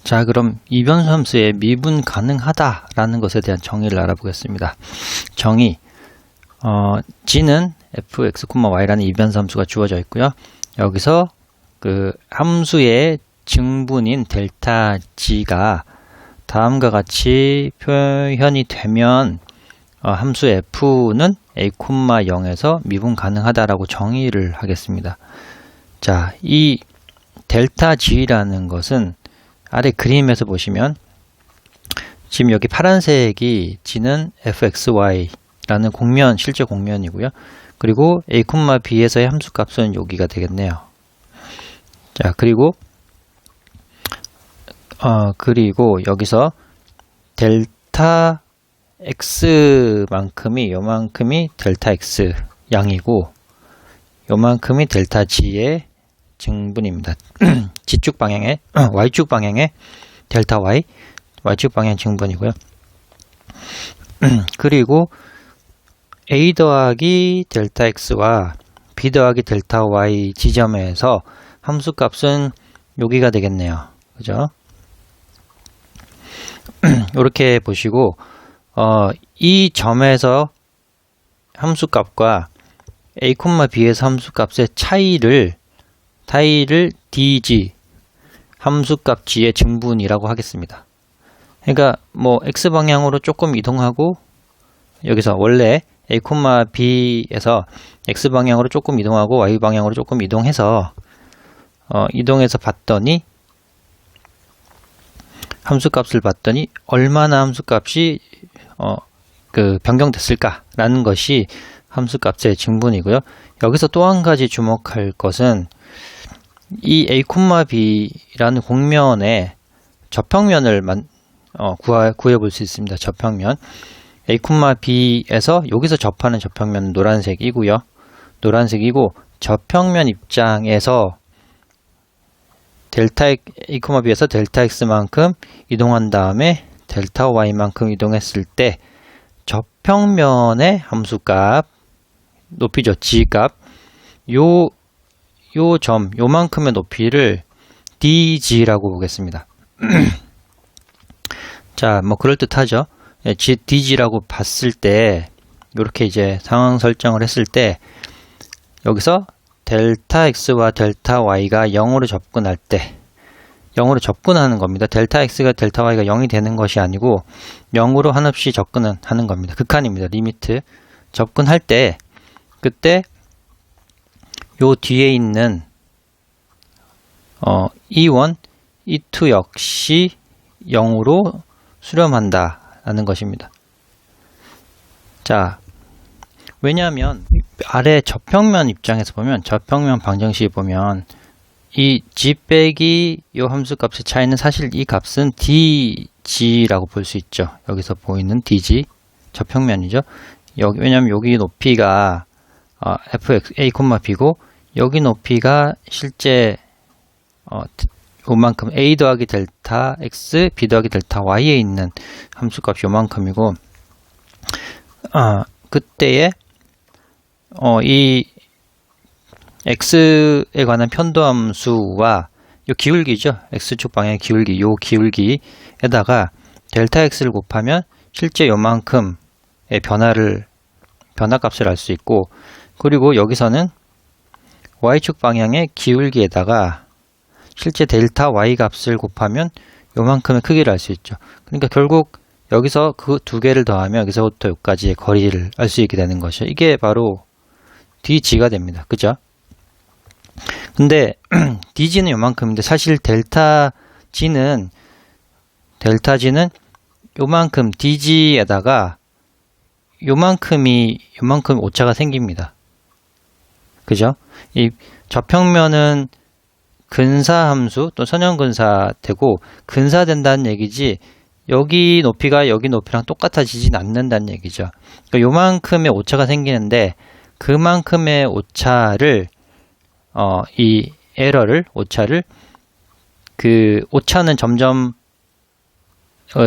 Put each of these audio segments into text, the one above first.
자, 그럼 이변수 함수의 미분 가능하다라는 것에 대한 정의를 알아보겠습니다. 정의, g는 fx, y라는 이변수 함수가 주어져 있고요. 여기서 그 함수의 증분인 델타 g가 다음과 같이 표현이 되면 함수 f는 a, 0에서 미분 가능하다라고 정의를 하겠습니다. 자, 이 델타 g라는 것은 아래 그림에서 보시면 지금 여기 파란색이 g는 fxy라는 공면, 실제 공면이고요. 그리고 a, b에서의 함수값은 여기가 되겠네요. 자, 그리고 여기서 델타 x만큼이 요만큼이 델타 x 양이고 요만큼이 델타 g의 증분입니다. G축 방향의 Y축 방향의 델타 Y, Y축 방향 증분이고요. 그리고 A 더하기 델타 X와 B 더하기 델타 Y 지점에서 함수값은 여기가 되겠네요. 그죠? 이렇게 보시고 이 점에서 함수값과 A, B에서 함수값의 차이를 dg 함수값 g의 증분이라고 하겠습니다. 그러니까 뭐 x 방향으로 조금 이동하고 여기서 원래 a, b에서 x 방향으로 조금 이동하고 y 방향으로 조금 이동해서 봤더니 함수값을 봤더니 얼마나 함수값이 변경됐을까라는 것이 함수값의 증분이고요. 여기서 또 한 가지 주목할 것은 이 a, b라는 공면의 접평면을 구해 볼 수 있습니다. 접평면 a, b에서 여기서 접하는 접평면은 노란색이고요. 노란색이고 접평면 입장에서 델타 a, b에서 델타 x만큼 이동한 다음에 델타 y만큼 이동했을 때 접평면의 함수값 높이죠. g값 요만큼의 높이를 dg라고 보겠습니다. 자, 뭐 그럴듯하죠. dg라고 봤을 때 이렇게 이제 상황 설정을 했을 때 여기서 델타 x와 델타 y가 0으로 접근할 때 0으로 접근하는 겁니다. 델타 x가 델타 y가 0이 되는 것이 아니고 0으로 한없이 접근은 하는 겁니다. 극한입니다. 리미트 접근할 때 그때 요 뒤에 있는 E1, E2 역시 0으로 수렴한다 라는 것입니다. 자, 왜냐하면 아래 접평면 입장에서 보면 접평면 방정식에 보면 이 g 빼기 요 함수값의 차이는 사실 이 값은 dg라고 볼 수 있죠. 여기서 보이는 dg 접평면이죠. 왜냐하면 여기 높이가 fx a, b고 여기 높이가 실제 요만큼 a 더하기 델타 x, b 더하기 델타 y에 있는 함수값이 요만큼이고 그때에 이 x에 관한 편도함수와 요 기울기죠. x축 방향의 기울기, 요 기울기에다가 델타 x를 곱하면 실제 요만큼의 변화값을 알 수 있고 그리고 여기서는 y축 방향의 기울기에다가 실제 델타 y 값을 곱하면 요만큼의 크기를 알 수 있죠. 그러니까 결국 여기서 그 두 개를 더하면 여기서부터 여기까지의 거리를 알 수 있게 되는 것이죠. 이게 바로 dg가 됩니다. 그죠? 근데 dg는 요만큼인데 사실 델타 g는 요만큼 dg에다가 요만큼 오차가 생깁니다. 그죠? 이 접평면은 근사함수 또 선형근사 되고 근사된다는 얘기지 여기 높이가 여기 높이랑 똑같아지진 않는다는 얘기죠. 그러니까 요만큼의 오차가 생기는데 그만큼의 오차를 이 오차를 그 오차는 점점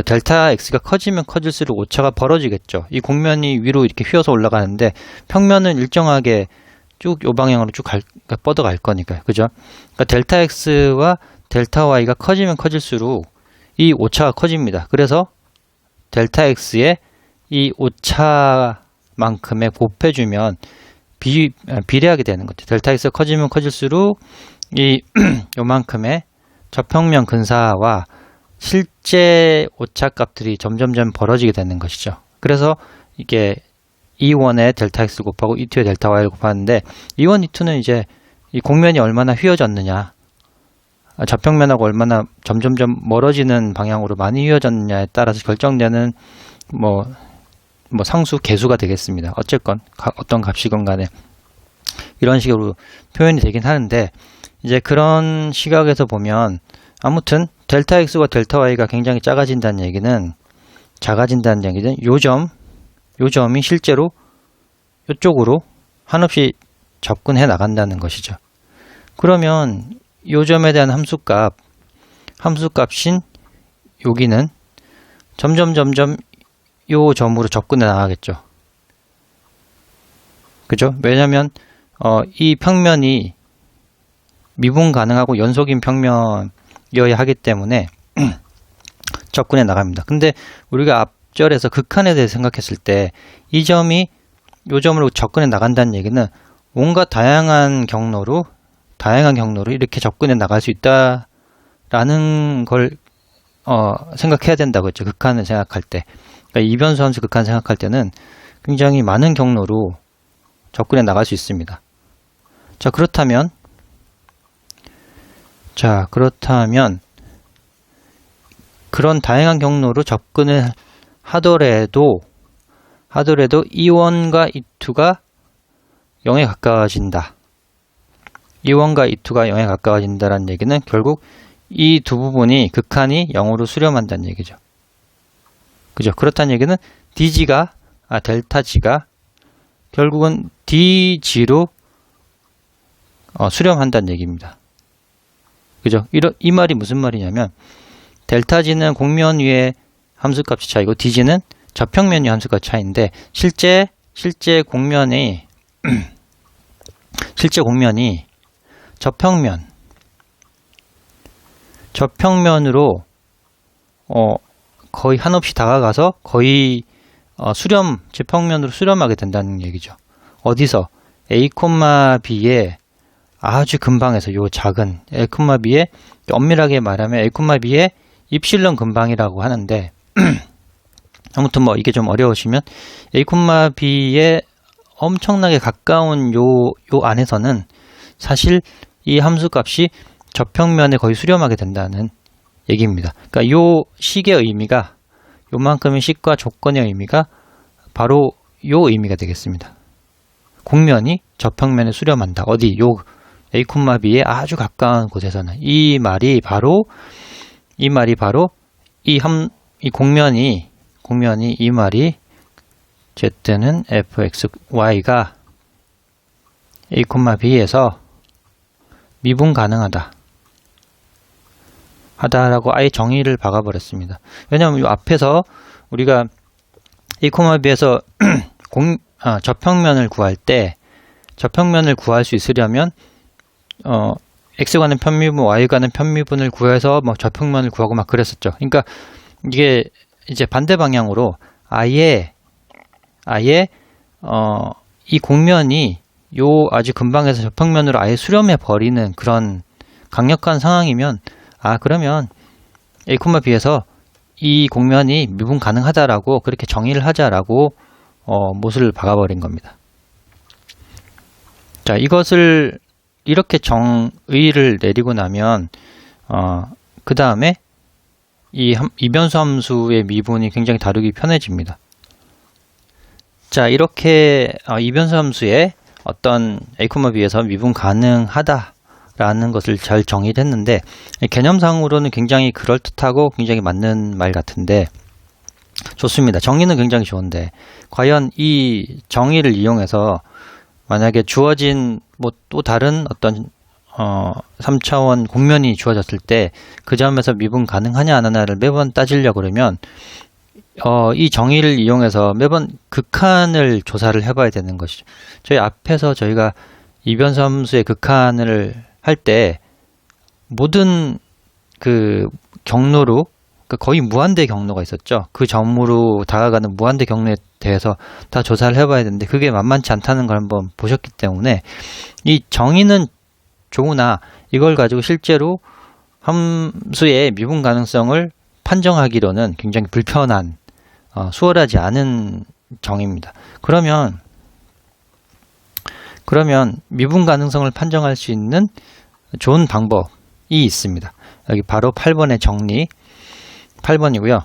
델타 x가 커지면 커질수록 오차가 벌어지겠죠. 이 공면이 위로 이렇게 휘어서 올라가는데 평면은 일정하게 쭉 요 방향으로 쭉 뻗어갈 거니까요. 그죠? 그러니까 델타 x와 델타 y가 커지면 커질수록 이 오차가 커집니다. 그래서 델타 x에 이 오차만큼의 곱해주면 비례하게 되는 거죠. 델타 x가 커지면 커질수록 이 요만큼의 저평면 근사와 실제 오차 값들이 점점점 벌어지게 되는 것이죠. 그래서 이게 E1에 델타 x 곱하고 E2에 델타 y를 곱하는데 E1, E2는 이제 이 곡면이 얼마나 휘어졌느냐, 저평면하고 얼마나 점점점 멀어지는 방향으로 많이 휘어졌느냐에 따라서 결정되는 뭐 상수, 계수가 되겠습니다. 어쨌건 어떤 값이건 간에 이런 식으로 표현이 되긴 하는데, 이제 그런 시각에서 보면 아무튼 델타 x와 델타 y가 굉장히 작아진다는 얘기는 요 점이 실제로 이쪽으로 한없이 접근해 나간다는 것이죠. 그러면 요 점에 대한 함수값인 여기는 점점 요 점으로 접근해 나가겠죠. 그죠? 왜냐면 이 평면이 미분 가능하고 연속인 평면이어야 하기 때문에 접근해 나갑니다. 근데 우리가 앞절에서 극한에 대해 생각했을 때 이 점이 요 점으로 접근해 나간다는 얘기는 온갖 다양한 경로로 이렇게 접근해 나갈 수 있다라는 걸 생각해야 된다고 했죠. 극한을 생각할 때. 그러니까 이변수 함수 극한 생각할 때는 굉장히 많은 경로로 접근해 나갈 수 있습니다. 자, 그렇다면 그런 다양한 경로로 접근을 하더라도 E1과 E2가 0에 가까워진다. E1과 E2가 0에 가까워진다는 얘기는 결국 이 두 부분이 극한이 0으로 수렴한다는 얘기죠. 그죠? 그렇다는 얘기는 델타 G가 결국은 DG로 수렴한다는 얘기입니다. 그죠? 이 말이 무슨 말이냐면 델타 G는 곡면 위의 함수값이 차이고 DG는 저평면 위의 함수값 차이인데 실제 곡면이 저평면으로 거의 한없이 다가가서 거의 제평면으로 수렴하게 된다는 얘기죠. 어디서? A, B의 아주 근방에서 요 작은 A, B의 엄밀하게 말하면 A, B의 입실론 근방이라고 하는데 아무튼 이게 좀 어려우시면 A, B의 엄청나게 가까운 요 안에서는 사실 이 함수값이 저평면에 거의 수렴하게 된다는 얘기입니다. 그러니까 요 식의 의미가, 요만큼의 식과 조건의 의미가 바로 요 의미가 되겠습니다. 곡면이 저평면에 수렴한다. 어디? 요 A, B에 아주 가까운 곳에서는 이 말이 바로 이 곡면이 이 말이 Z는 fxy가 A, B에서 미분 가능하다라고 아예 정의를 박아버렸습니다. 왜냐하면 이 앞에서 우리가 A, B에서 저평면을 구할 수 있으려면 x 가는 편미분, y 가는 편미분을 구해서 저평면을 구하고 막 그랬었죠. 그러니까 이게 이제 반대 방향으로 아예 이 곡면이 요 아주 근방에서 저평면으로 아예 수렴해 버리는 그런 강력한 상황이면 그러면 A, B에서 이 곡면이 미분 가능하다라고 그렇게 정의를 하자라고 못을 박아버린 겁니다. 자, 이것을 이렇게 정의를 내리고 나면 그 다음에 이 이변수 함수의 미분이 굉장히 다루기 편해집니다. 자, 이렇게 이변수 함수의 어떤 A, B에서 미분 가능하다라는 것을 잘 정의를 했는데 개념상으로는 굉장히 그럴듯하고 굉장히 맞는 말 같은데 좋습니다. 정의는 굉장히 좋은데 과연 이 정의를 이용해서 만약에 주어진 또 다른 어떤 3차원 곡면이 주어졌을 때 그 점에서 미분 가능하냐 안 하냐를 매번 따지려고 그러면 이 정의를 이용해서 매번 극한을 조사를 해봐야 되는 것이죠. 저희 앞에서 저희가 이변수 함수의 극한을 할 때 모든 그 경로로 그러니까 거의 무한대 경로가 있었죠. 그 점으로 다가가는 무한대 경로에 대해서 다 조사를 해봐야 되는데 그게 만만치 않다는 걸 한번 보셨기 때문에 이 정의는 좋으나 이걸 가지고 실제로 함수의 미분 가능성을 판정하기로는 굉장히 불편한 수월하지 않은 정의입니다. 그러면 미분 가능성을 판정할 수 있는 좋은 방법이 있습니다. 여기 바로 8번의 정리 8번이고요.